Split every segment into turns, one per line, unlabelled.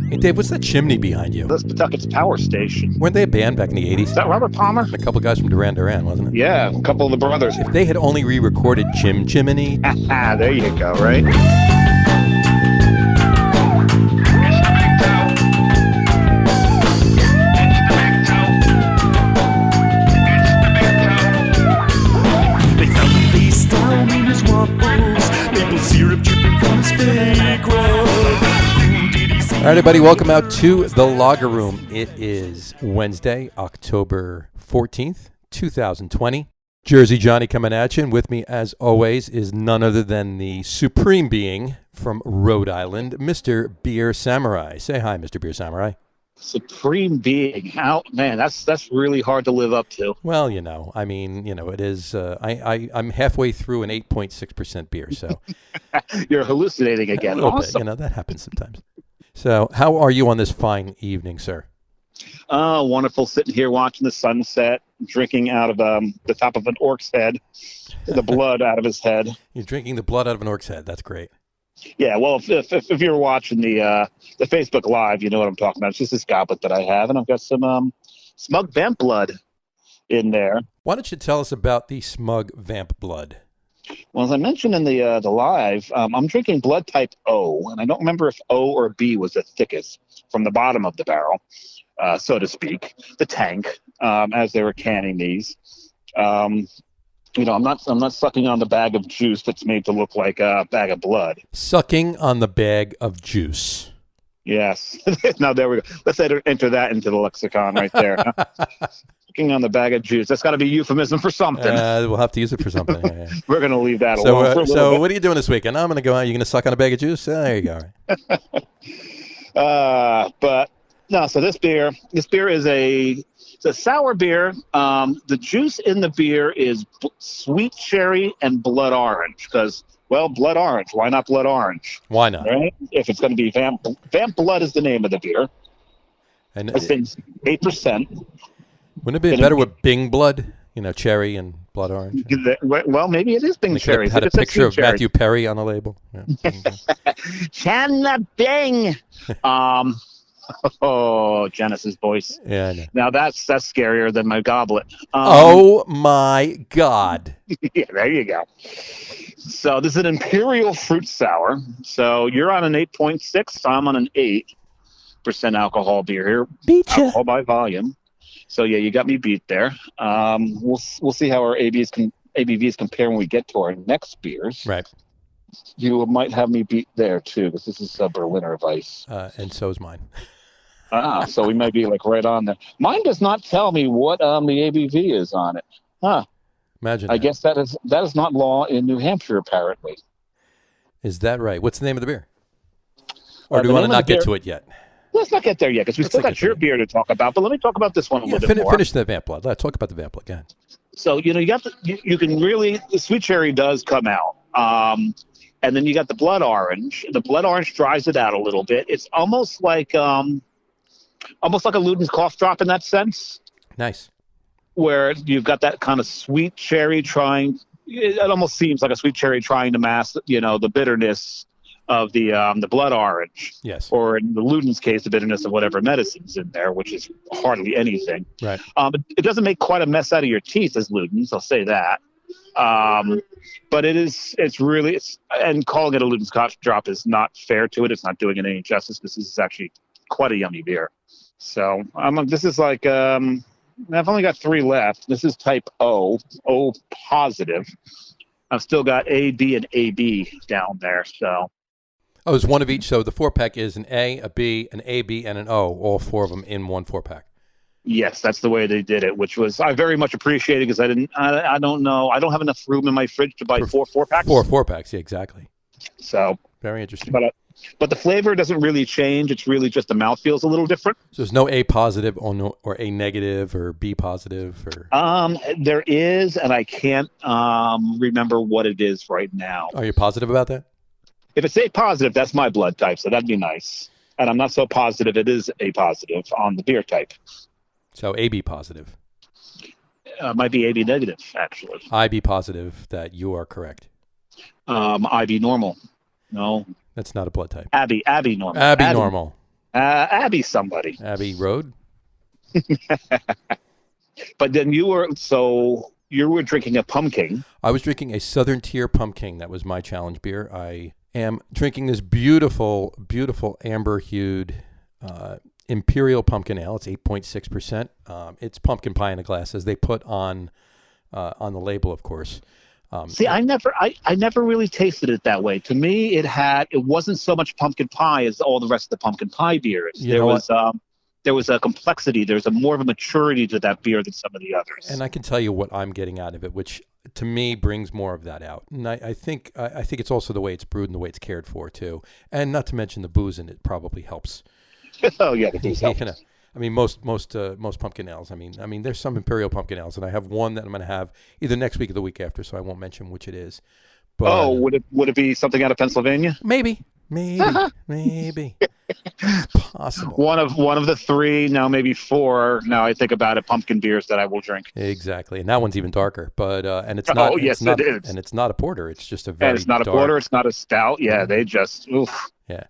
Hey, Dave, what's that chimney behind you?
That's Pawtucket's power station.
Weren't they a band back in the 80s?
Is that Robert Palmer?
A couple guys from Duran Duran, wasn't it?
Yeah, a couple of the brothers.
If they had only re-recorded Jim Jiminy.
There you go, right?
They found the face down in his waffles, maple syrup dripping from his fake roll.
All right, everybody, welcome out to the Lager Room. It is Wednesday, October 14th, 2020. Jersey Johnny coming at you, and with me, as always, is none other than the supreme being from Rhode Island, Mr. Beer Samurai. Say hi, Mr. Beer Samurai.
Supreme being. How, man, that's really hard to live up to.
Well, it is. I'm halfway through an 8.6% beer, so
You're hallucinating again.
a little
Awesome.
bit. That happens sometimes. So, how are you on this fine evening, sir?
Oh, wonderful. Sitting here watching the sunset, drinking out of the top of an orc's head, the blood out of his head.
You're drinking the blood out of an orc's head. That's great.
Yeah, well, if you're watching the Facebook Live, you know what I'm talking about. It's just this goblet that I have, and I've got some smug vamp blood in there.
Why don't you tell us about the smug vamp blood?
Well, as I mentioned in the live, I'm drinking blood type O, and I don't remember if O or B was the thickest from the bottom of the barrel, so to speak, the tank, as they were canning these. I'm not sucking on the bag of juice that's made to look like a bag of blood.
Sucking on the bag of juice.
Yes. Now there we go. Let's enter that into the lexicon right there. Sucking on the bag of juice. That's got to be a euphemism for something.
We'll have to use it for something. Yeah.
We're going to leave that alone for a little
So
bit.
what are you doing this weekend? I'm going to go out. You're going to suck on a bag of juice? There you go.
But no, so this beer is it's a sour beer. The juice in the beer is sweet cherry and blood orange because, well, blood orange. Why not blood orange?
Why not?
Right? If it's going to be vamp blood is the name of the beer.
And
It's 8%.
wouldn't it be better with Bing blood? Cherry and blood orange.
Well, maybe it is Bing
They
cherry.
had a picture of Matthew Perry on the label. Yeah.
Chandler Bing. Oh, Janice's voice.
Yeah, I know.
Now that's scarier than my goblet.
Oh my God!
Yeah, there you go. So this is an imperial fruit sour. So you're on an 8.6. I'm on an 8% alcohol beer here.
Beat ya.
Alcohol by volume. So yeah, you got me beat there. We'll see how our ABVs compare when we get to our next beers.
Right.
You might have me beat there too, because this is a Berliner Weiss.
And so is mine.
So we might be like right on there. Mine does not tell me what the ABV is on it.
Imagine.
I guess that is not law in New Hampshire, apparently.
Is that right? What's the name of the beer? Or do
The
we want to
name of
not
the
get
beer-
to it yet?
Let's not get there yet, because we still got your beer to talk about. But let me talk about this one a little bit more.
Finish the vamp blood. Let's talk about the vamp blood again.
So you got you can really, the sweet cherry does come out, and then you got the blood orange. The blood orange dries it out a little bit. It's almost like a Luden's cough drop in that sense.
Nice.
Where you've got that kind of sweet cherry it almost seems like a sweet cherry trying to mask, the bitterness of the blood orange.
Yes.
Or in the Luden's case, the bitterness of whatever medicine's in there, which is hardly anything.
Right.
It doesn't make quite a mess out of your teeth as Luden's, I'll say that. But and calling it a Luden's cough drop is not fair to it. It's not doing it any justice. This is actually quite a yummy beer. So this is like, I've only got 3 left. This is type O positive. I've still got A, B, and AB down there. So.
Oh, it's one of each. So the 4-pack is an A, a B, an AB, and an O. All 4 of them in one 4-pack.
Yes, that's the way they did it, which was I very much appreciated because I don't know. I don't have enough room in my fridge to buy 4 4-packs.
4 4-packs, yeah, exactly.
So.
Very interesting.
But the flavor doesn't really change. It's really just the mouth feels a little different.
So there's no A positive or A negative or B positive or.
There is, and I can't remember what it is right now.
Are you positive about that?
If it's A positive, that's my blood type, so that'd be nice. And I'm not so positive it is A positive on the beer type.
So AB positive.
Might be AB negative, actually.
IB positive that you are correct.
IB normal. No.
That's not a blood type.
Abby normal.
Abby normal.
Abby somebody.
Abbey Road.
But then you were drinking a pumpkin.
I was drinking a Southern Tier Pumpkin. That was my challenge beer. I am drinking this beautiful, beautiful amber-hued Imperial Pumpkin Ale. It's 8.6%. It's pumpkin pie in a glass, as they put on the label, of course.
See, I never really tasted it that way. To me, it wasn't so much pumpkin pie as all the rest of the pumpkin pie beers. There was a complexity. There's more of a maturity to that beer than some of the others.
And I can tell you what I'm getting out of it, which to me brings more of that out. And I think it's also the way it's brewed and the way it's cared for too. And not to mention the booze in it probably helps.
Oh yeah, the booze helps.
I mean, most pumpkin ales. I mean, there's some Imperial pumpkin ales, and I have one that I'm going to have either next week or the week after, so I won't mention which it is. But,
would it be something out of Pennsylvania?
Maybe. It's possible.
One of the 3, now maybe 4. Now I think about it, pumpkin beers that I will drink.
Exactly, and that one's even darker. But and it's
not.
Oh yes,
it is.
And it's not a porter. It's just a very.
And it's not
dark,
a porter. It's not a stout. Yeah, they just. Oof.
Yeah.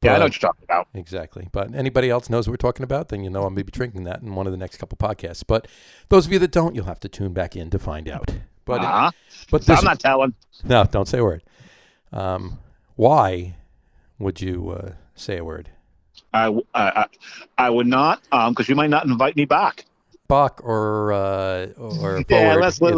Yeah, I know what you're talking about.
Exactly. But anybody else knows what we're talking about, then you know I'm maybe drinking that in one of the next couple podcasts. But those of you that don't, you'll have to tune back in to find out. But
but I'm not telling.
No, don't say a word. Why would you say a word?
I would not, because you might not invite me back.
Bach or forward.
Yeah, let's leave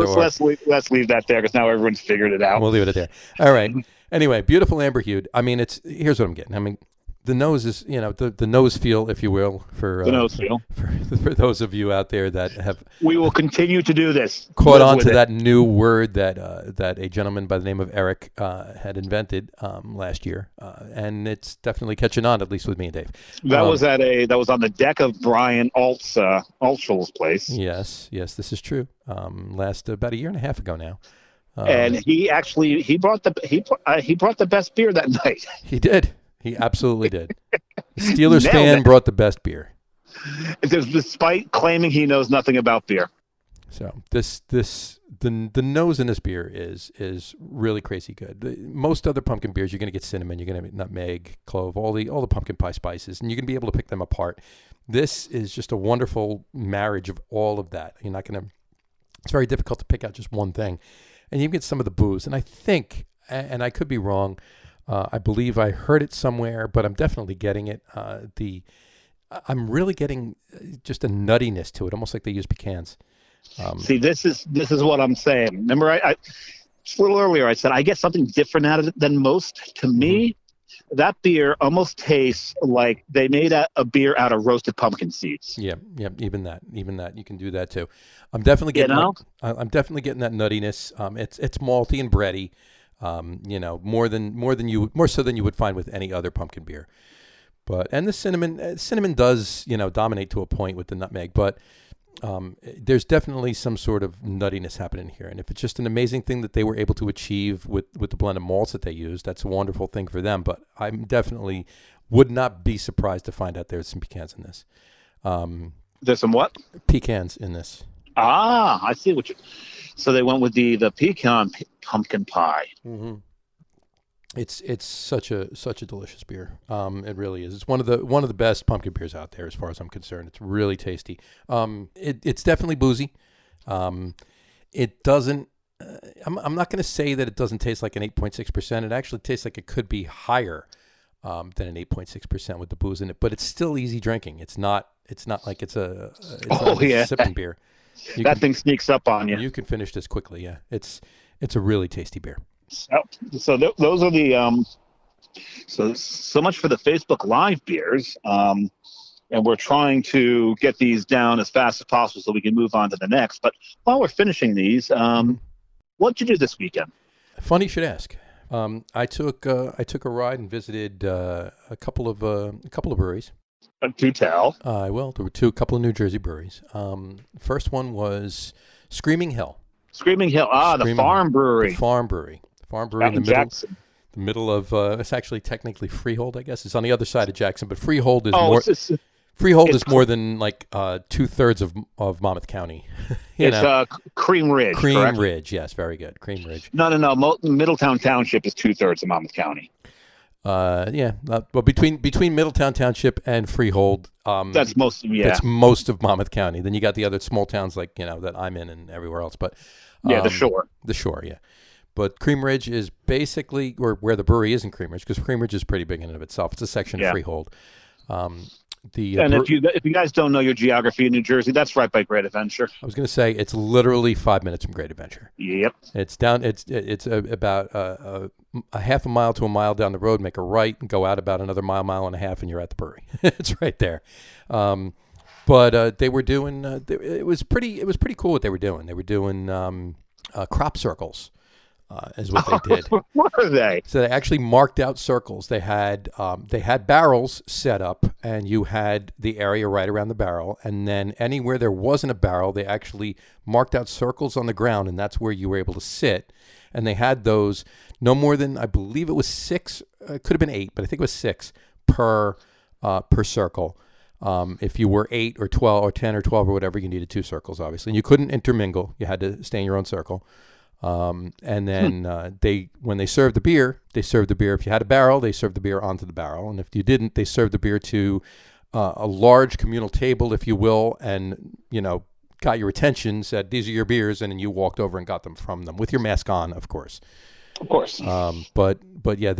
that there, because now everyone's figured it out.
We'll leave it there. All right. Anyway, beautiful amber hued. I mean, here's what I'm getting. I mean, the nose is, the nose feel, if you will, for
the nose feel.
For those of you out there that have.
We will continue to do this.
Caught on to that new word that a gentleman by the name of Eric had invented last year, and it's definitely catching on, at least with me and Dave.
That was on the deck of Brian Altschul's place.
Yes, this is true. Last about a year and a half ago now.
And he brought the best beer that night.
He did. He absolutely did. The Steelers fan brought the best beer.
Despite claiming he knows nothing about beer.
So the nose in this beer is really crazy good. Most other pumpkin beers, you're going to get cinnamon, you're going to get nutmeg, clove, all the pumpkin pie spices, and you're going to be able to pick them apart. This is just a wonderful marriage of all of that. You're not going to. It's very difficult to pick out just one thing, and you get some of the booze. And I think, and I could be wrong. I believe I heard it somewhere, but I'm definitely getting it. I'm really getting just a nuttiness to it, almost like they use pecans.
See, this is what I'm saying. Remember, I just a little earlier I said I get something different out of it than most. To me, that beer almost tastes like they made a beer out of roasted pumpkin seeds.
Yeah, even that, you can do that too. I'm definitely getting. I'm definitely getting that nuttiness. It's malty and bready. More so than you would find with any other pumpkin beer. And the cinnamon does, dominate to a point with the nutmeg, but there's definitely some sort of nuttiness happening here. And if it's just an amazing thing that they were able to achieve with the blend of malts that they use, that's a wonderful thing for them. But I definitely would not be surprised to find out there's some pecans in this.
There's some what?
Pecans in this.
I see what you. So they went with the pecan pumpkin pie.
Mm-hmm. It's such a delicious beer. It really is. It's one of the best pumpkin beers out there, as far as I'm concerned. It's really tasty. It's definitely boozy. It doesn't. I'm not going to say that it doesn't taste like an 8.6%. It actually tastes like it could be higher than an 8.6% with the booze in it. But it's still easy drinking. It's not like it's a sipping beer.
Thing sneaks up on you.
You can finish this quickly. Yeah, it's a really tasty beer.
So those are the so much for the Facebook Live beers, and we're trying to get these down as fast as possible so we can move on to the next. But while we're finishing these, what'd you do this weekend?
Funny you should ask. I took a ride and visited a couple of breweries.
Do tell.
I will. There were a couple of New Jersey breweries. First one was Screaming Hill.
Screaming Hill. The Farm Brewery.
The Farm Brewery. Farm Brewery in the Jackson. The middle of it's actually technically Freehold, I guess. It's on the other side of Jackson, but Freehold is more. Freehold is more than like 2/3 of Monmouth County.
It's Cream Ridge.
Cream Ridge, yes, very good. Cream Ridge.
No. Middletown Township is 2/3 of Monmouth County.
Well, between Middletown Township and Freehold,
That's most. Yeah.
that's most of Monmouth County. Then you got the other small towns like that I'm in and everywhere else. But
Yeah, the shore.
the shore, yeah. But Cream Ridge is basically where the brewery is in Cream Ridge, because Cream Ridge is pretty big in and of itself. It's a section of
Yeah.
Freehold.
And if you guys don't know your geography in New Jersey, that's right by Great Adventure.
I was going to say it's literally 5 minutes from Great Adventure.
Yep.
It's down. It's about a half a mile to a mile down the road. Make a right and go out about another mile and a half, and you're at the brewery. It's right there. But they were doing. It was pretty cool what they were doing. They were doing crop circles. Is what they did.
What are they?
So they actually marked out circles. They had barrels set up, and you had the area right around the barrel. And then anywhere there wasn't a barrel, they actually marked out circles on the ground, and that's where you were able to sit. And they had those no more than, I believe it was 6. It could have been 8, but I think it was 6 per circle. If you were 8 or 12 or 10 or 12 or whatever, you needed 2 circles, obviously. And you couldn't intermingle. You had to stay in your own circle. And then when they served the beer, if you had a barrel, they served the beer onto the barrel. And if you didn't, they served the beer to a large communal table, if you will, and, got your attention, said, these are your beers, and then you walked over and got them from them with your mask on, of course.
Of course.
But yeah,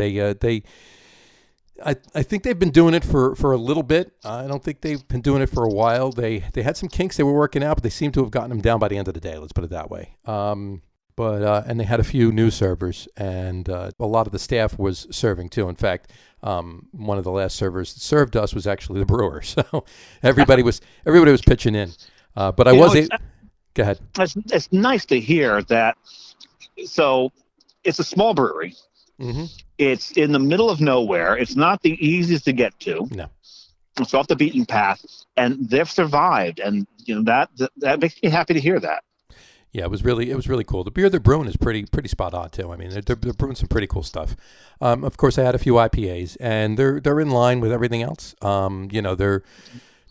I think they've been doing it for a little bit. I don't think they've been doing it for a while. They had some kinks they were working out, but they seem to have gotten them down by the end of the day. Let's put it that way. And they had a few new servers, and a lot of the staff was serving too. In fact, one of the last servers that served us was actually the brewer. So everybody was pitching in. But go ahead.
It's nice to hear that. So it's a small brewery.
Mm-hmm.
It's in the middle of nowhere. It's not the easiest to get to.
No.
It's off the beaten path, and they've survived, and that makes me happy to hear that.
Yeah, it was really cool. The beer they're brewing is pretty spot on too. I mean, they're brewing some pretty cool stuff. Of course, I had a few IPAs, and they're in line with everything else.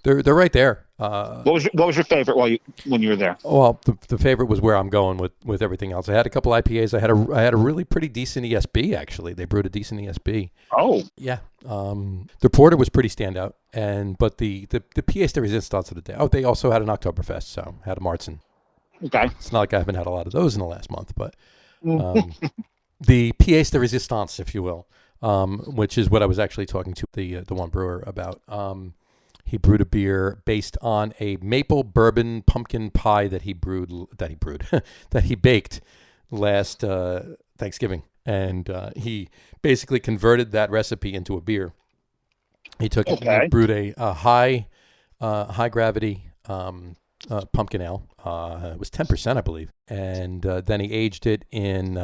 They're right there.
What was your favorite when you were there?
Well, the favorite was where I'm going with everything else. I had a couple IPAs. I had a really pretty decent ESB actually. They brewed a decent ESB.
Oh,
yeah. The porter was pretty standout, but the pièce de résistance of the day. Oh, they also had an Oktoberfest, so had a Marzen.
Okay.
It's not like I haven't had a lot of those in the last month, but the pièce de résistance, if you will, which is what I was actually talking to the one brewer about. He brewed a beer based on a maple bourbon pumpkin pie that he baked last Thanksgiving, and he basically converted that recipe into a beer. He brewed a high gravity pumpkin ale. It was 10%, I believe, and then he aged it in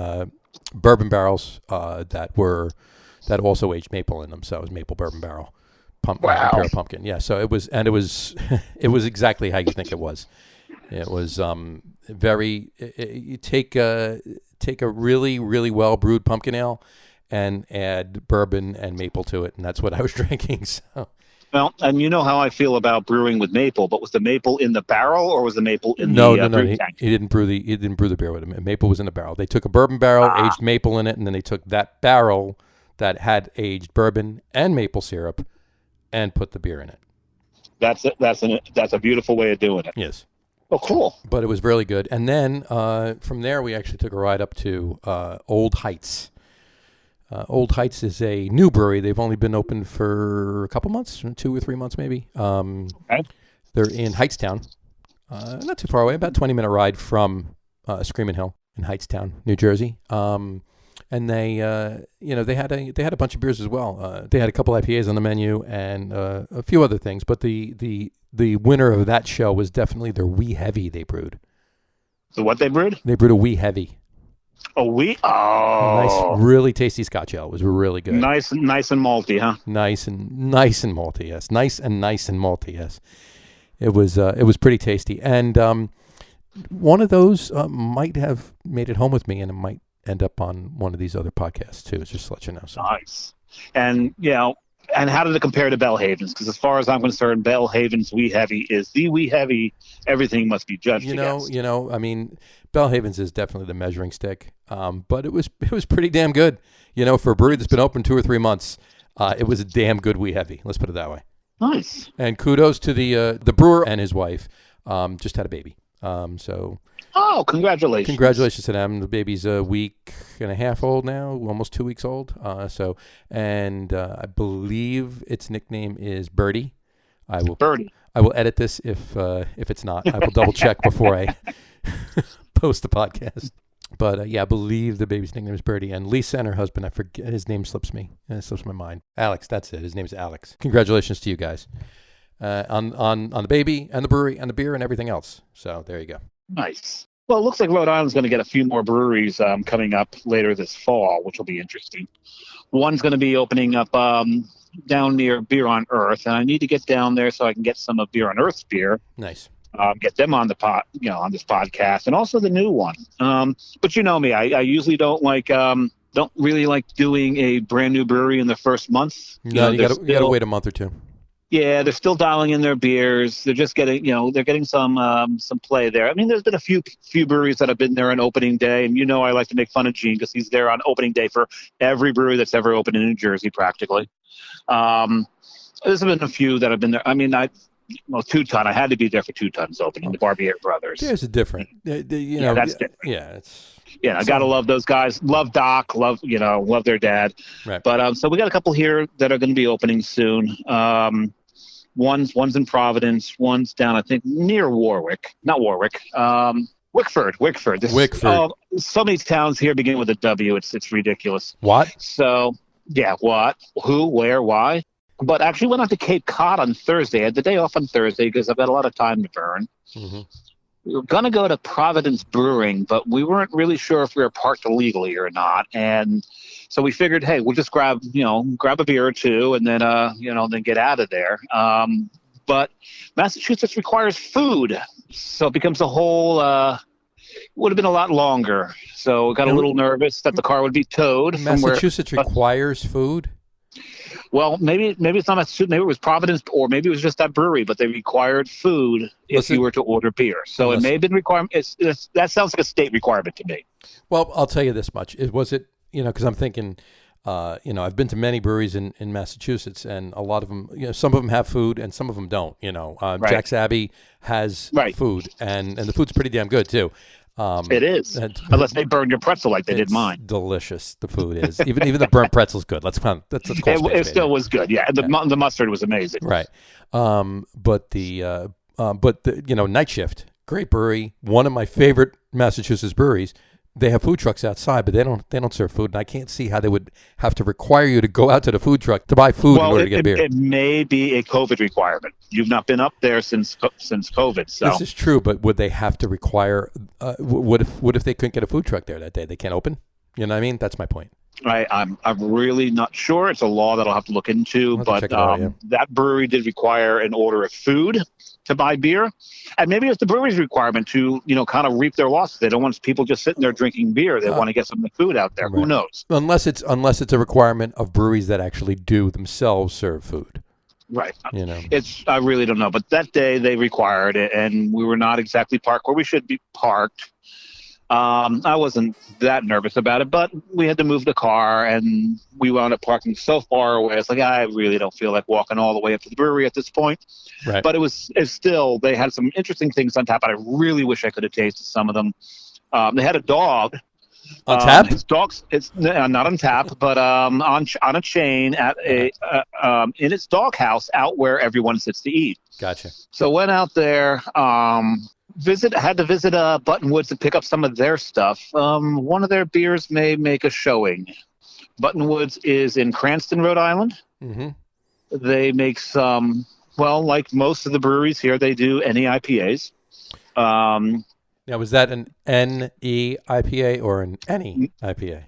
bourbon barrels that also aged maple in them. So it was maple bourbon barrel. Imperial pumpkin. Yeah. So it was it was exactly how you think it was. It was you take a really, really well brewed pumpkin ale and add bourbon and maple to it, and that's what I was drinking. So.
Well, and you know how I feel about brewing with maple, but was the maple in the barrel or was the maple in
no,
brewing tank?
He didn't brew the beer with him. Maple was in the barrel. They took a bourbon barrel, aged maple in it, and then they took that barrel that had aged bourbon and maple syrup and put the beer in it.
That's a beautiful way of doing it.
Yes.
Oh, cool.
But it was really good. And then from there, we actually took a ride up to Old Heights. Old Heights is a new brewery. They've only been open for a couple months, 2 or 3 months maybe.
Okay.
They're in Heightstown, not too far away, about a 20-minute ride from Screaming Hill in Heightstown, New Jersey. And they had a bunch of beers as well. They had a couple IPAs on the menu and a few other things. But the winner of that show was definitely their Wee Heavy they brewed.
So what they brewed?
They brewed a Wee Heavy.
A
Nice, really tasty Scotch ale. It was really good.
Nice and malty, huh?
Nice and malty, yes. Nice and malty, yes. It was pretty tasty. And one of those might have made it home with me, and it might end up on one of these other podcasts too. Just to let you know. So.
Nice. And And how did it compare to Bellhaven's? Because as far as I'm concerned, Bellhaven's Wee Heavy is the Wee Heavy. Everything must be judged against.
I mean, Bellhaven's is definitely the measuring stick, but it was pretty damn good. For a brewery that's been open 2 or 3 months, it was a damn good Wee Heavy. Let's put it that way.
Nice.
And kudos to the brewer and his wife. Just had a baby. So.
Oh, congratulations!
Congratulations to them. The baby's a week and a half old now, almost 2 weeks old. I believe its nickname is Birdie.
Birdie.
I will edit this if it's not. I will double check before I post the podcast. But I believe the baby's nickname is Birdie. And Lisa and her husband, I forget, his name slips me. It slips my mind. Alex, that's it. His name is Alex. Congratulations to you guys on the baby and the brewery and the beer and everything else. So there you go.
Nice. Well, it looks like Rhode Island's going to get a few more breweries coming up later this fall, which will be interesting. One's going to be opening up down near Beer on Earth, and I need to get down there so I can get some of Beer on Earth's beer.
Nice.
Get them on the on this podcast, and also the new one. But you know me, I usually don't really like doing a brand new brewery in the first month.
No, you got to wait a month or two.
Yeah, they're still dialing in their beers. They're just getting, they're getting some play there. I mean, there's been a few breweries that have been there on opening day, and I like to make fun of Gene because he's there on opening day for every brewery that's ever opened in New Jersey, practically. There's been a few that have been there. I mean, 2 Ton. I had to be there for 2 Tons opening, the Barbier Brothers.
There's a different,
that's different.
Yeah, it's.
Yeah, I gotta love those guys. Love Doc. Love their dad.
Right.
But so we got a couple here that are going to be opening soon. One's in Providence. One's down, I think, near Warwick. Not Warwick. Wickford. Wickford. So many towns here begin with a W. It's ridiculous.
What?
So yeah, what? Who? Where? Why? But I actually went out to Cape Cod on Thursday. I had the day off on Thursday because I've got a lot of time to burn. Mm-hmm. We were going to go to Providence Brewing, but we weren't really sure if we were parked illegally or not. And so we figured, hey, we'll just grab a beer or two and then, then get out of there. But Massachusetts requires food. So it becomes a whole, would have been a lot longer. So we got a little nervous that the car would be towed.
Massachusetts requires food?
Well, maybe it's not Massachusetts. Maybe it was Providence, or maybe it was just that brewery. But they required food if you were to order beer. So it may have been requirement. That sounds like a state requirement to me.
Well, I'll tell you this much: because I'm thinking, I've been to many breweries in Massachusetts, and a lot of them, some of them have food, and some of them don't.
Right.
Jack's Abbey has food, and the food's pretty damn good too.
It is, unless they burn your pretzel like they did mine.
Delicious, the food is. Even the burnt pretzel's good. Let's call
it still was good. Yeah, the mustard was amazing.
Right, but the Night Shift, great brewery, one of my favorite Massachusetts breweries. They have food trucks outside, but they don't serve food, and I can't see how they would have to require you to go out to the food truck to buy food in order to get beer.
It may be a COVID requirement. You've not been up there since COVID. So
this is true, but would they have to require? What if they couldn't get a food truck there that day? They can't open. You know what I mean? That's my point.
I'm really not sure. It's a law that I'll have to look into, but that brewery did require an order of food to buy beer, and maybe it's the brewery's requirement to kind of reap their losses. They don't want people just sitting there drinking beer. They want to get some food out there. Right. Who knows?
Unless it's a requirement of breweries that actually do themselves serve food.
Right. I really don't know, but that day they required it, and we were not exactly parked where we should be parked. I wasn't that nervous about it, but we had to move the car, and we wound up parking so far away. It's like, I really don't feel like walking all the way up to the brewery at this point. Right. But it's still, they had some interesting things on tap, but I really wish I could have tasted some of them. They had a dog.
On tap?
It's not on tap, but on a chain at in its doghouse out where everyone sits to eat.
Gotcha.
So went out there, had to visit Buttonwoods to pick up some of their stuff. One of their beers may make a showing. Buttonwoods is in Cranston, Rhode Island. Mm-hmm. They make some, like most of the breweries here, they do NE IPAs.
Now, was that an NE IPA or an NE IPA?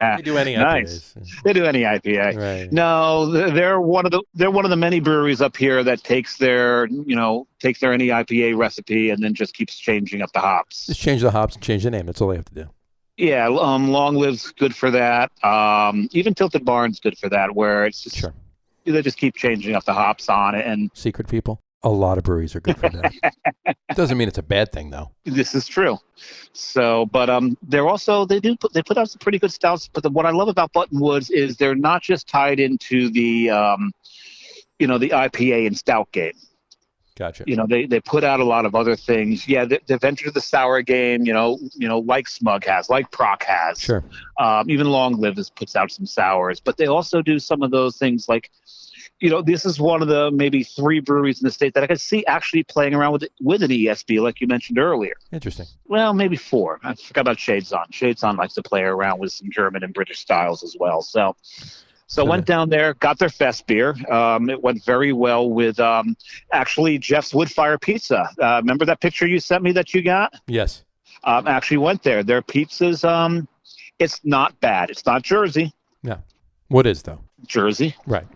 They do NE
nice.
IPAs.
They do NE IPA. Right. No, they're one of the many breweries up here that takes their NE IPA recipe and then just keeps changing up the hops.
Just change the hops and change the name. That's all they have to do.
Yeah, Long Live's good for that. Even Tilted Barn's good for that, where it's just They just keep changing up the hops on it, and
Secret people. A lot of breweries are good for that. Doesn't mean it's a bad thing, though.
this is true. So, but they're also they put out some pretty good stouts. But what I love about Buttonwoods is they're not just tied into the the IPA and stout game.
Gotcha.
They put out a lot of other things. Yeah, they've entered the sour game. Like Smug has, like Proc has.
Sure.
Even Long Live puts out some sours, but they also do some of those things like, this is one of the maybe 3 breweries in the state that I could see actually playing around with an ESB, like you mentioned earlier.
Interesting.
Well, maybe 4. I forgot about Shades On. Shades On likes to play around with some German and British styles as well. So went down there, got their fest beer. It went very well with actually Jeff's Woodfire Pizza. Remember that picture you sent me that you got?
Yes.
Actually went there. Their pizzas, it's not bad. It's not Jersey.
Yeah. What is, though?
Jersey.
Right.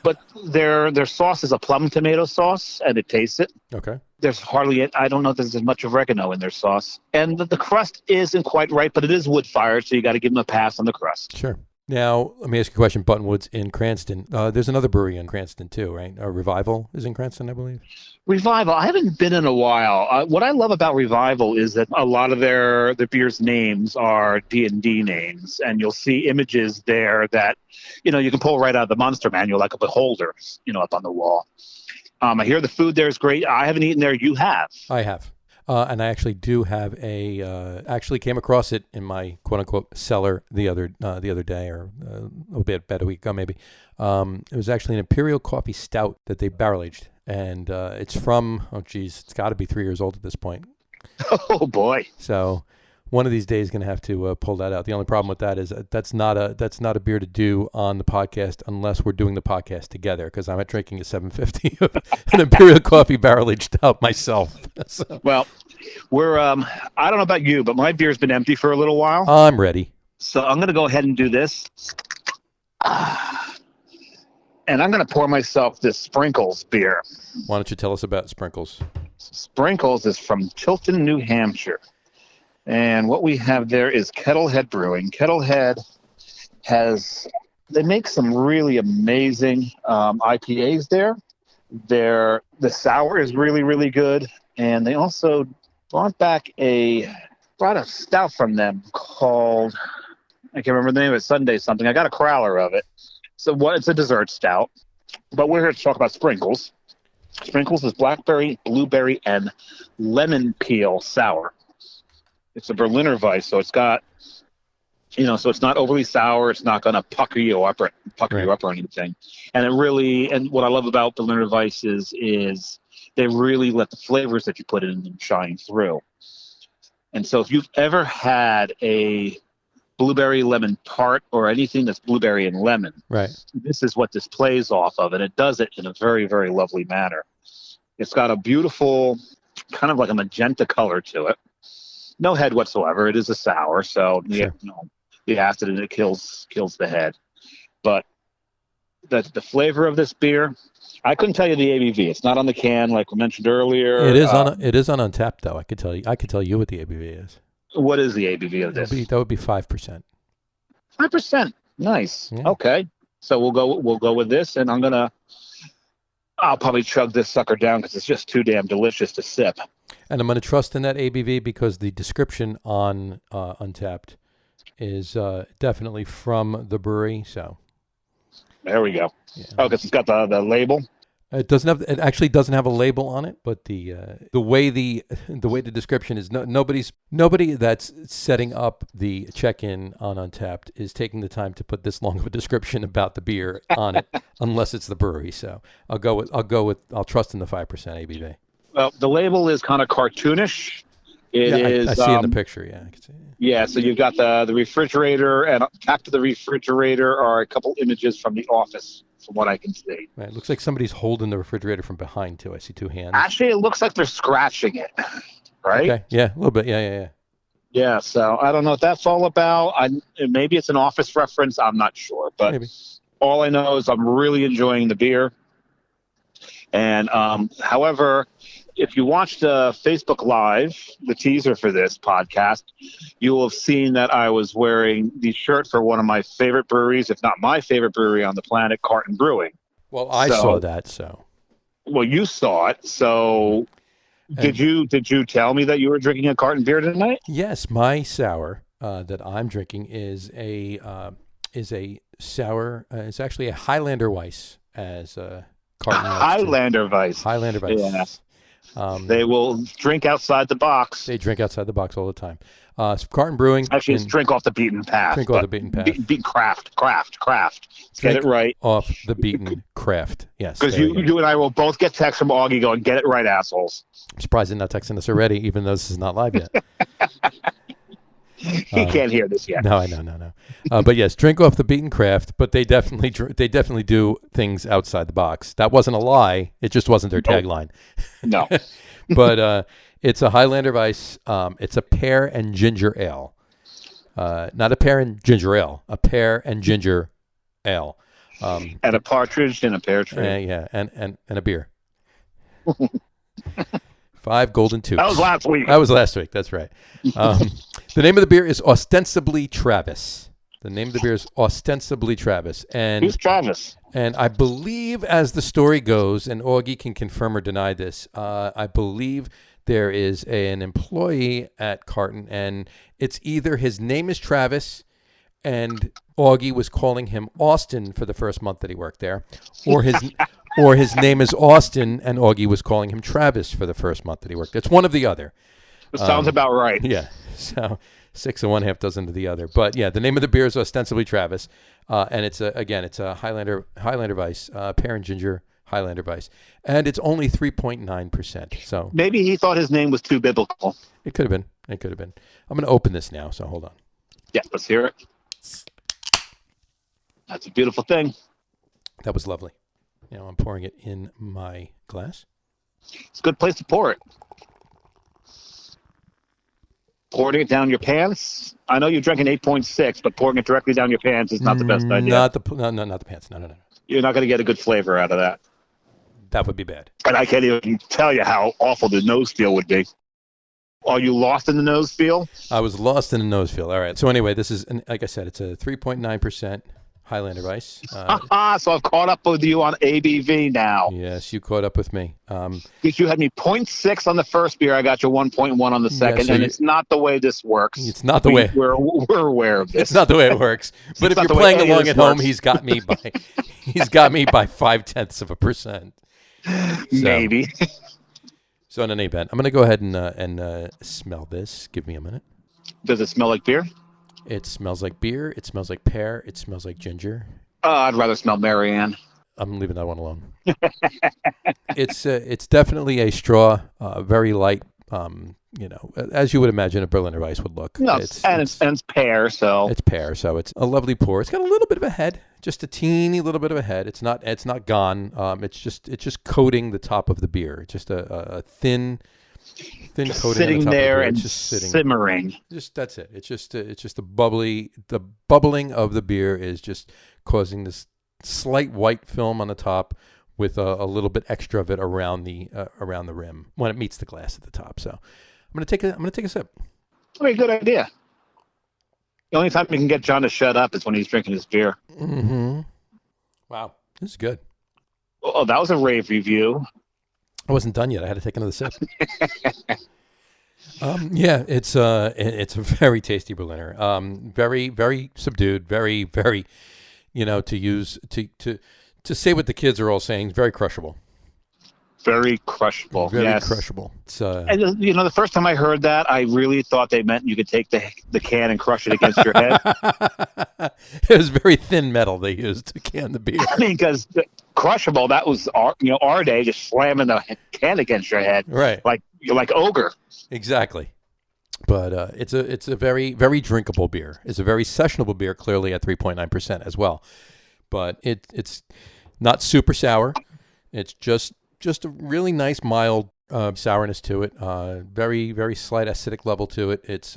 But their sauce is a plum tomato sauce, and it tastes it.
Okay.
There's hardly, I don't know if there's as much oregano in their sauce. And the crust isn't quite right, but it is wood fired, so you got to give them a pass on the crust.
Sure. Now, let me ask you a question. Buttonwoods in Cranston. There's another brewery in Cranston, too, right? Revival is in Cranston, I believe.
Revival. I haven't been in a while. What I love about Revival is that a lot of their beer's names are D&D names, and you'll see images there that, you can pull right out of the Monster Manual, like a beholder, up on the wall. I hear the food there is great. I haven't eaten there. You have.
I have. And I actually do have actually came across it in my quote unquote cellar the other day, or a little bit about a week ago maybe. It was actually an Imperial Coffee Stout that they barrel aged, and it's from it's got to be 3 years old at this point.
Oh boy!
So one of these days going to have to pull that out. The only problem with that is that's not a beer to do on the podcast unless we're doing the podcast together, because I'm drinking a 750 of an Imperial Coffee barrel aged stout myself. So.
Well, we're I don't know about you, but my beer's been empty for a little while.
I'm ready.
So I'm going to go ahead and do this. And I'm going to pour myself this Sprinkles beer.
Why don't you tell us about Sprinkles?
Sprinkles is from Tilton, New Hampshire. And what we have there is Kettlehead Brewing. Kettlehead they make some really amazing IPAs there. The sour is really, really good. And they also brought a stout from them called, I can't remember the name of it, Sunday something. I got a crowler of it. So it's a dessert stout. But we're here to talk about Sprinkles. Sprinkles is blackberry, blueberry, and lemon peel sour. It's a Berliner Weiss, so it's got, so it's not overly sour. It's not going to pucker you up or anything. And what I love about Berliner Weiss is they really let the flavors that you put in them shine through. And so if you've ever had a blueberry lemon tart or anything that's blueberry and lemon,
right,
this is what this plays off of, and it does it in a very, very lovely manner. It's got a beautiful, kind of like a magenta color to it. No head whatsoever. It is a sour, so
sure.
The acid in it kills the head. But the flavor of this beer, I couldn't tell you the ABV. It's not on the can, like we mentioned earlier.
It is on Untapped, though. I could tell you what the ABV is.
What is the ABV of this?
That would be 5%.
5%. Nice.
Yeah.
Okay. So we'll go with this, and I'll probably chug this sucker down because it's just too damn delicious to sip.
And I'm going to trust in that ABV because the description on Untapped is definitely from the brewery. So
there we go.
Yeah.
Oh, because it's got the label.
It actually doesn't have a label on it, but the way the description is, nobody that's setting up the check-in on Untapped is taking the time to put this long of a description about the beer on it, unless it's the brewery. So I'll trust in the 5% ABV.
Well, the label is kind of cartoonish. I
see in the picture. Yeah, I can see.
Yeah, so you've got the refrigerator, and back to the refrigerator are a couple images from The Office, from what I can see.
Right, it looks like somebody's holding the refrigerator from behind too. I see 2 hands.
Actually, it looks like they're scratching it. Right?
Okay. Yeah, a little bit. Yeah.
Yeah. So I don't know what that's all about. Maybe it's an Office reference. I'm not sure, but
maybe.
All I know is I'm really enjoying the beer. And however, if you watched Facebook Live, the teaser for this podcast, you will have seen that I was wearing the shirt for one of my favorite breweries, if not my favorite brewery on the planet, Carton Brewing.
Well, I saw that, so.
Well, you saw it, so did you tell me that you were drinking a Carton beer tonight?
Yes, my sour that I'm drinking is a sour. It's actually a Highlander Weiss, as Carton likes to.
Highlander Weiss.
Highlander Weiss.
Yes. They will drink outside the box.
They drink outside the box all the time. So Carton Brewing.
Actually, it's drink off the beaten path.
Drink off the beaten path.
Craft. Get it right.
Off the beaten craft. Yes.
Because you and I will both get texts from Augie going, get it right, assholes.
I'm surprised they're not texting us already, even though this is not live yet.
He can't hear this yet.
No. But yes, drink off the beaten craft. But they definitely do things outside the box. That wasn't a lie. It just wasn't their tagline.
No.
But it's a Highlander Weiss. It's a pear and ginger ale. Not a pear and ginger ale. A pear and ginger ale.
And a partridge in a pear tree.
Yeah, and a beer. 5 golden tubes.
That was last week.
That's right. The name of the beer is ostensibly Travis. And
who's Travis?
And I believe, as the story goes, and Augie can confirm or deny this, I believe there is an employee at Carton, and it's either his name is Travis, and Augie was calling him Austin for the first month that he worked there, or his name is Austin, and Augie was calling him Travis for the first month that he worked. It's one of the other.
It sounds about right.
Yeah. So 6 of one, half dozen of the other. But yeah, the name of the beer is ostensibly Travis, and it's a Highlander Weiss, pear and ginger Highlander Weiss, and it's only 3.9%. So
maybe he thought his name was too biblical.
It could have been. I'm going to open this now. So hold on.
Yeah, let's hear it. That's a beautiful thing.
That was lovely. Now I'm pouring it in my glass.
It's a good place to pour it. Pouring it down your pants. I know you drank an 8.6, but pouring it directly down your pants is not the best idea.
Not the pants. No.
You're not going to get a good flavor out of that.
That would be bad.
And I can't even tell you how awful the nose feel would be. Are you lost in the nose feel?
I was lost in the nose feel. All right. So anyway, this is, like I said, it's a 3.9% Highlander Weiss.
So I've caught up with you on ABV now.
Yes, you caught up with me.
Because you had me 0.6 on the first beer, I got you 1.1 on the second, and it's not the way this works.
It's not the way.
We're aware of this.
It's not the way it works. But if you're playing along at home, he's got me by 0.5%.
Maybe.
So in any event, I'm going to go ahead and smell this. Give me a minute.
Does it smell like beer?
It smells like beer. It smells like pear. It smells like ginger.
I'd rather smell Marianne.
I'm leaving that one alone. It's definitely a straw, very light. As you would imagine a Berliner Weiss would look.
No, it's pear, so
it's pear, so it's a lovely pour. It's got a little bit of a head, just a teeny little bit of a head. It's not gone. It's just coating the top of the beer. Just a thin
just
coating
sitting
on the top
there
of the beer.
and
just
simmering.
That's it. It's just the bubbling of the beer is just causing this slight white film on the top with a little bit extra of it around the rim when it meets the glass at the top. So I'm gonna take a sip.
Okay, good idea. The only time we can get John to shut up is when he's drinking his beer.
Mm-hmm. Wow, this is good.
Oh, that was a rave review.
I wasn't done yet. I had to take another sip. Yeah, it's a very tasty Berliner. Very, very subdued. Very, very, to say what the kids are all saying, very crushable.
Very crushable.
Very
yes.
crushable.
And the first time I heard that, I really thought they meant you could take the can and crush it against your head.
It was very thin metal they used to can the beer.
I mean, because crushable, that was our day, just slamming the can against your head,
right?
Like you're like ogre.
Exactly. But it's a very, very drinkable beer. It's a very sessionable beer, clearly at 3.9% as well. But it's not super sour. It's just a really nice mild sourness to it. Very, very slight acidic level to it. It's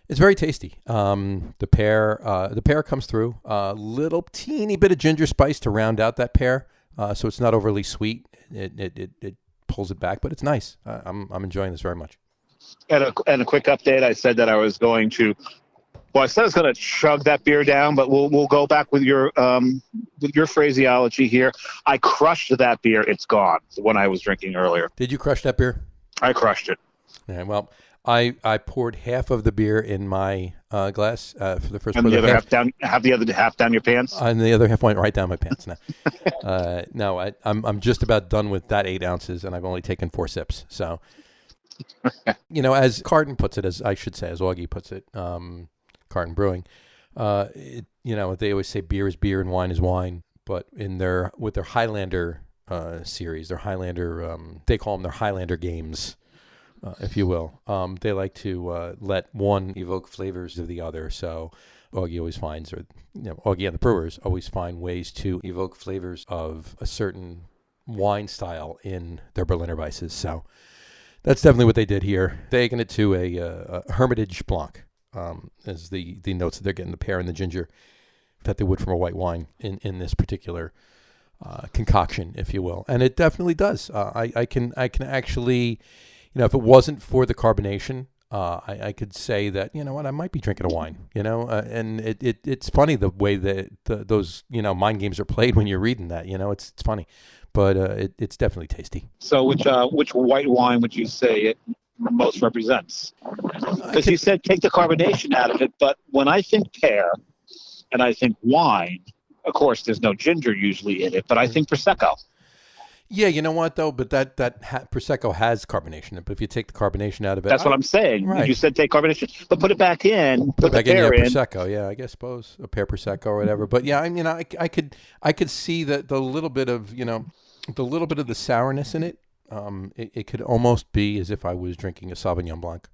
very tasty. The pear comes through. A little teeny bit of ginger spice to round out that pear, so it's not overly sweet. It pulls it back, but it's nice. I'm enjoying this very much.
And a quick update. I said that I was going to. Well, I said I was going to chug that beer down, but we'll go back with your phraseology here. I crushed that beer. It's gone. The one I was drinking earlier.
Did you crush that beer?
I crushed it.
Yeah. Well, I poured half of the beer in my glass for the first.
And the other half down. Have the other half down your pants.
And the other half went right down my pants. Now, no, I'm just about done with that 8 ounces, and I've only taken 4 sips. So, as Carton puts it, as I should say, as Augie puts it, Carton Brewing, they always say beer is beer and wine is wine. But with their Highlander series, their Highlander, they call them their Highlander games. If you will. They like to let one evoke flavors of the other. So Augie always finds, Augie and the brewers always find ways to evoke flavors of a certain wine style in their Berliner Weisses. So that's definitely what they did here. Taking it to a Hermitage Blanc as the notes that they're getting, the pear and the ginger that they would from a white wine in this particular concoction, if you will. And it definitely does. I can actually... if it wasn't for the carbonation, I could say that, I might be drinking a wine, and it's funny the way that those, mind games are played when you're reading that, it's funny, but it's definitely tasty.
So which white wine would you say it most represents? Because you said take the carbonation out of it, but when I think pear and I think wine, of course, there's no ginger usually in it, but I think Prosecco.
Yeah, you know what though, but that Prosecco has carbonation. But if you take the carbonation out of it,
that's what I'm saying.
Right.
You said take carbonation, but put it back in.
Put it back in.
Yeah,
Prosecco. Yeah, I guess suppose a pear Prosecco or whatever. But yeah, I could see that the little bit of the sourness in it. It could almost be as if I was drinking a Sauvignon Blanc.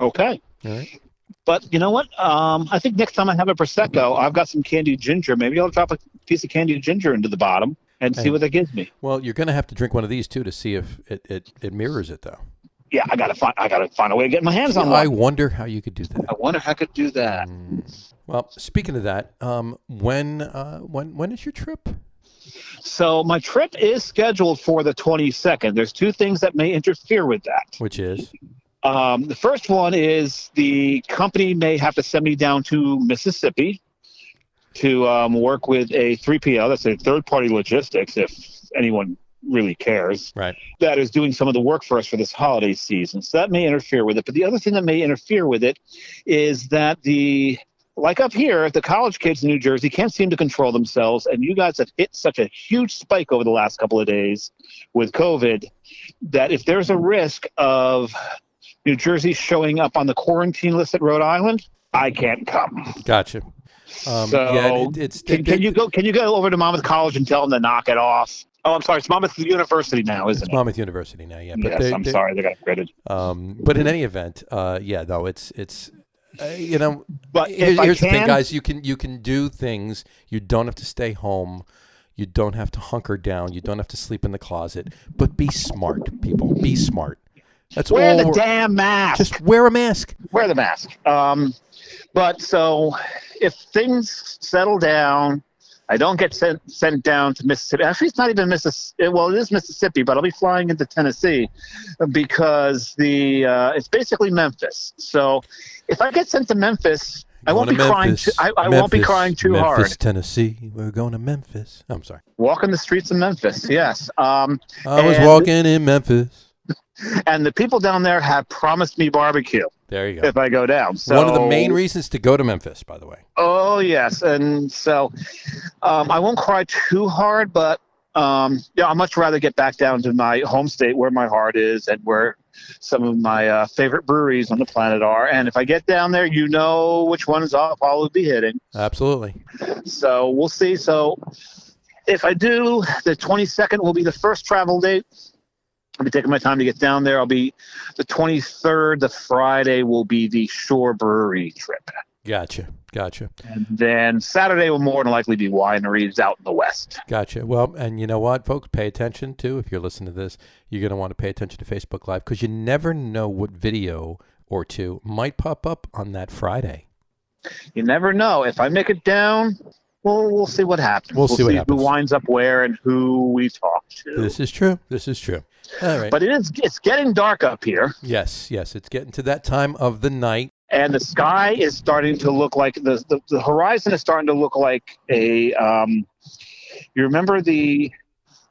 Okay.
All right.
But you know what? I think next time I have a Prosecco, I've got some candied ginger. Maybe I'll drop a piece of candied ginger into the bottom. And see what that gives me.
Well, you're going to have to drink one of these too to see if it mirrors it, though.
Yeah, I gotta find a way to get my hands on one.
I wonder how you could do that.
I wonder how I could do that.
Well, speaking of that, when is your trip?
So my trip is scheduled for the 22nd. There's 2 things that may interfere with that.
Which is?
The first one is the company may have to send me down to Mississippi to work with a 3PL, that's a third-party logistics, if anyone really cares,
right?
That is doing some of the work for us for this holiday season. So that may interfere with it. But the other thing that may interfere with it is that like up here, the college kids in New Jersey can't seem to control themselves, and you guys have hit such a huge spike over the last couple of days with COVID that if there's a risk of New Jersey showing up on the quarantine list at Rhode Island, I can't come.
Gotcha.
Can you go over to Monmouth College and tell them to knock it off? Oh, I'm sorry. It's Monmouth University now, isn't it?
It's Monmouth University now, yeah.
But yes, I'm sorry. They got upgraded.
But in any event, But here's the thing, guys. You can do things. You don't have to stay home. You don't have to hunker down. You don't have to sleep in the closet. But be smart, people. Be smart. That's
wear the damn mask.
Just wear a mask.
Wear the mask. But so if things settle down, I don't get sent down to Mississippi. Actually, it's not even Mississippi. Well, it is Mississippi, but I'll be flying into Tennessee because it's basically Memphis. So if I get sent to Memphis, I won't be crying. I won't be crying too hard.
Memphis, Tennessee. We're going to Memphis. I'm sorry.
Walking the streets of Memphis. Yes.
I was walking in Memphis.
And the people down there have promised me barbecue.
There you go.
If I go down. So,
one of the main reasons to go to Memphis, by the way.
Oh, yes. And so I won't cry too hard, but I'd much rather get back down to my home state where my heart is and where some of my favorite breweries on the planet are. And if I get down there, you know which ones I'll probably be hitting.
Absolutely.
So we'll see. So if I do, the 22nd will be the first travel date. I'll be taking my time to get down there. I'll be the 23rd. The Friday will be the Shore Brewery trip.
Gotcha.
And then Saturday will more than likely be wineries out in the West.
Gotcha. Well, and you know what, folks? Pay attention to, if you're listening to this, you're going to want to pay attention to Facebook Live because you never know what video or two might pop up on that Friday.
You never know. If I make it down, we'll see what happens.
We'll see what
who
happens.
winds up where and who we talk to.
This is true. All right.
But it's getting dark up here.
Yes. It's getting to that time of the night.
And the sky is starting to look like the horizon is starting to look like a you remember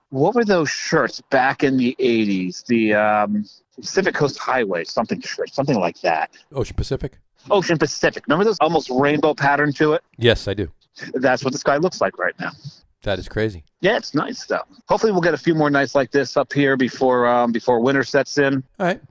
what were those shirts back in the 80s? The Pacific Coast Highway, something like that.
Ocean Pacific?
Ocean Pacific. Remember those almost rainbow pattern to it?
Yes, I do.
That's what the sky looks like right now.
That is crazy.
Yeah, it's nice though. Hopefully we'll get a few more nights like this up here before winter sets in.
All right.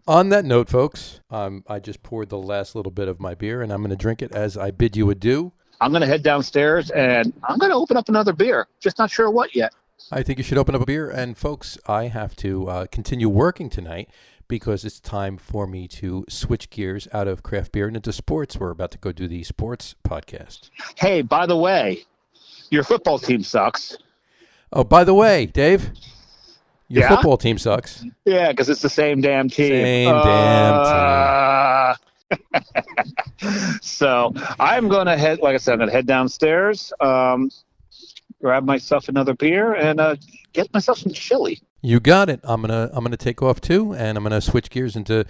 On that note, folks, I just poured the last little bit of my beer, and I'm going to drink it as I bid you adieu.
I'm going to head downstairs, and I'm going to open up another beer. Just not sure what yet.
I think you should open up a beer. And, folks, I have to continue working tonight because it's time for me to switch gears out of craft beer and into sports. We're about to go do the sports podcast.
Hey, by the way, your football team sucks.
Oh, by the way, Dave, your football team sucks.
Yeah, because it's the same damn team.
Damn
team. So I'm going to head, like I said, I'm going to head downstairs, grab myself another beer, and get myself some chili.
You got it. I'm gonna take off too, and I'm gonna switch gears into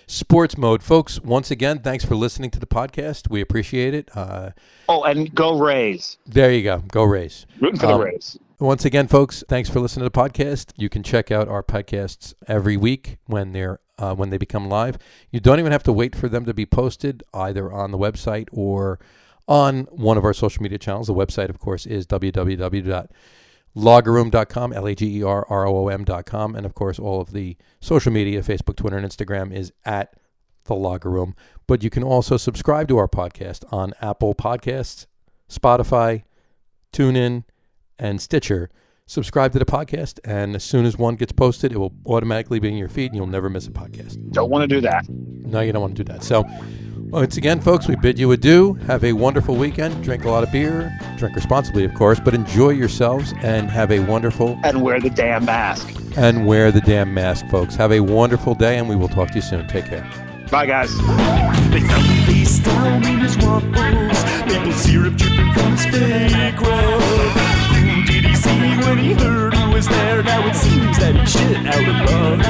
sports mode, folks. Once again, thanks for listening to the podcast. We appreciate it.
And go Rays!
There you go. Go Rays!
Rooting for the Rays.
Once again, folks, thanks for listening to the podcast. You can check out our podcasts every week when they become live. You don't even have to wait for them to be posted either on the website or on one of our social media channels. The website, of course, is www.loggerroom.com, LAGERROOM.com. And, of course, all of the social media, Facebook, Twitter, and Instagram is at The Logger Room. But you can also subscribe to our podcast on Apple Podcasts, Spotify, TuneIn, and Stitcher. Subscribe to the podcast, and as soon as one gets posted, it will automatically be in your feed, and you'll never miss a podcast.
Don't want to do that.
No, you don't want to do that. So, once again, folks, we bid you adieu. Have a wonderful weekend. Drink a lot of beer. Drink responsibly, of course, but enjoy yourselves and have a wonderful...
And wear the damn mask.
And wear the damn mask, folks. Have a wonderful day, and we will talk to you soon. Take care.
Bye, guys.
They found him face down in his waffles, maple syrup dripping from his fake rug. Who did he see when he heard who was there? Now it seems that he's shit out of luck.